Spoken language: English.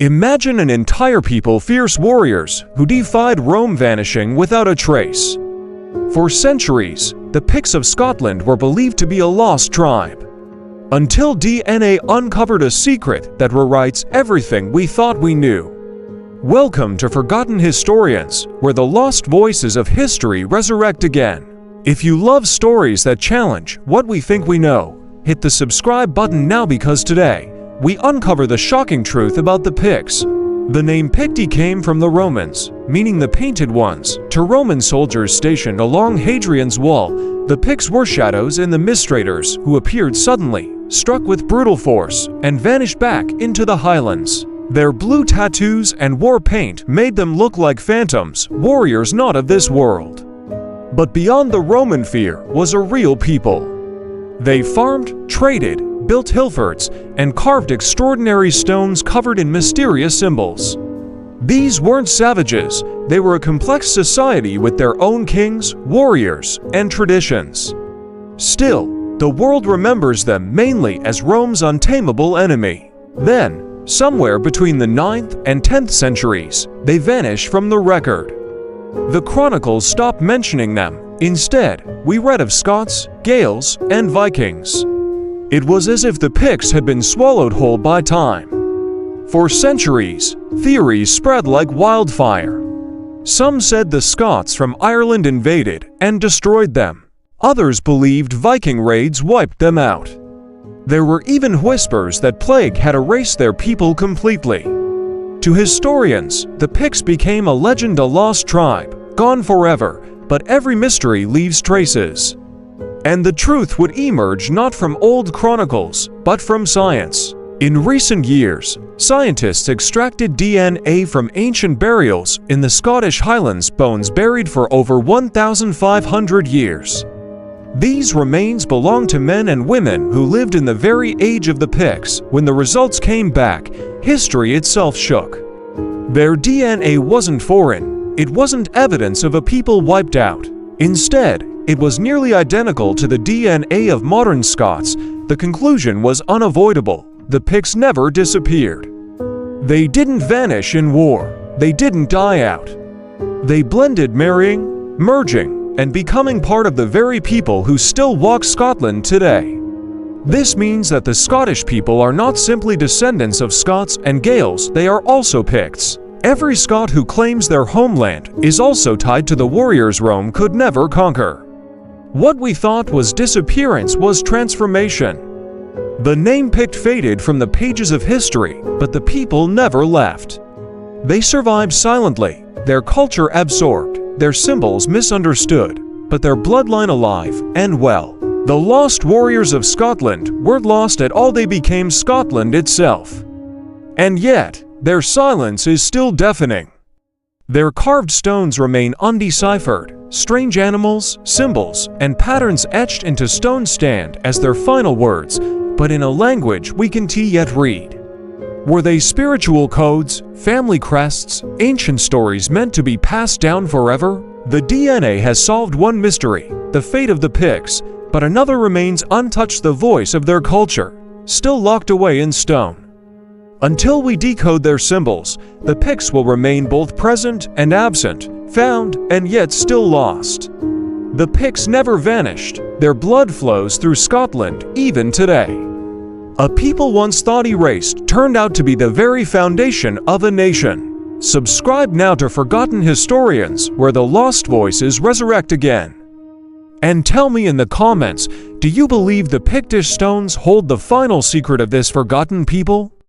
Imagine an entire people, fierce warriors, who defied Rome, vanishing without a trace. For centuries, the Picts of Scotland were believed to be a lost tribe, until DNA uncovered a secret that rewrites everything we thought we knew. Welcome to Forgotten Historians, where the lost voices of history resurrect again. If you love stories that challenge what we think we know, hit the subscribe button now, because today, we uncover the shocking truth about the Picts. The name Picti came from the Romans, meaning the painted ones. To Roman soldiers stationed along Hadrian's wall, the Picts were shadows in the mist raiders who appeared suddenly, struck with brutal force, and vanished back into the highlands. Their blue tattoos and war paint made them look like phantoms, warriors not of this world. But beyond the Roman fear was a real people. They farmed, traded, built hill forts, and carved extraordinary stones covered in mysterious symbols. These weren't savages, they were a complex society with their own kings, warriors, and traditions. Still, the world remembers them mainly as Rome's untamable enemy. Then, somewhere between the 9th and 10th centuries, they vanish from the record. The chronicles stopped mentioning them. Instead, we read of Scots, Gaels, and Vikings. It was as if the Picts had been swallowed whole by time. For centuries, theories spread like wildfire. Some said the Scots from Ireland invaded and destroyed them. Others believed Viking raids wiped them out. There were even whispers that plague had erased their people completely. To historians, the Picts became a legend, a lost tribe, gone forever, but every mystery leaves traces. And the truth would emerge not from old chronicles, but from science. In recent years, scientists extracted DNA from ancient burials in the Scottish Highlands, bones buried for over 1,500 years. These remains belong to men and women who lived in the very age of the Picts. When the results came back, history itself shook. Their DNA wasn't foreign. It wasn't evidence of a people wiped out. Instead, it was nearly identical to the DNA of modern Scots. The conclusion was unavoidable. The Picts never disappeared. They didn't vanish in war. They didn't die out. They blended, marrying, merging, and becoming part of the very people who still walk Scotland today. This means that the Scottish people are not simply descendants of Scots and Gaels, they are also Picts. Every Scot who claims their homeland is also tied to the warriors Rome could never conquer. What we thought was disappearance was transformation. The name Pict faded from the pages of history, but the people never left. They survived silently, their culture absorbed, their symbols misunderstood, but their bloodline alive and well. The lost warriors of Scotland weren't lost at all, they became Scotland itself. And yet, their silence is still deafening. Their carved stones remain undeciphered. Strange animals, symbols, and patterns etched into stone stand as their final words, but in a language we can't yet read. Were they spiritual codes, family crests, ancient stories meant to be passed down forever? The DNA has solved one mystery, the fate of the Picts, but another remains untouched, the voice of their culture, still locked away in stone. Until we decode their symbols, the Picts will remain both present and absent, found and yet still lost. The Picts never vanished. Their blood flows through Scotland even today. A people once thought erased turned out to be the very foundation of a nation. Subscribe now to Forgotten Historians, where the lost voices resurrect again. And tell me in the comments, do you believe the Pictish stones hold the final secret of this forgotten people?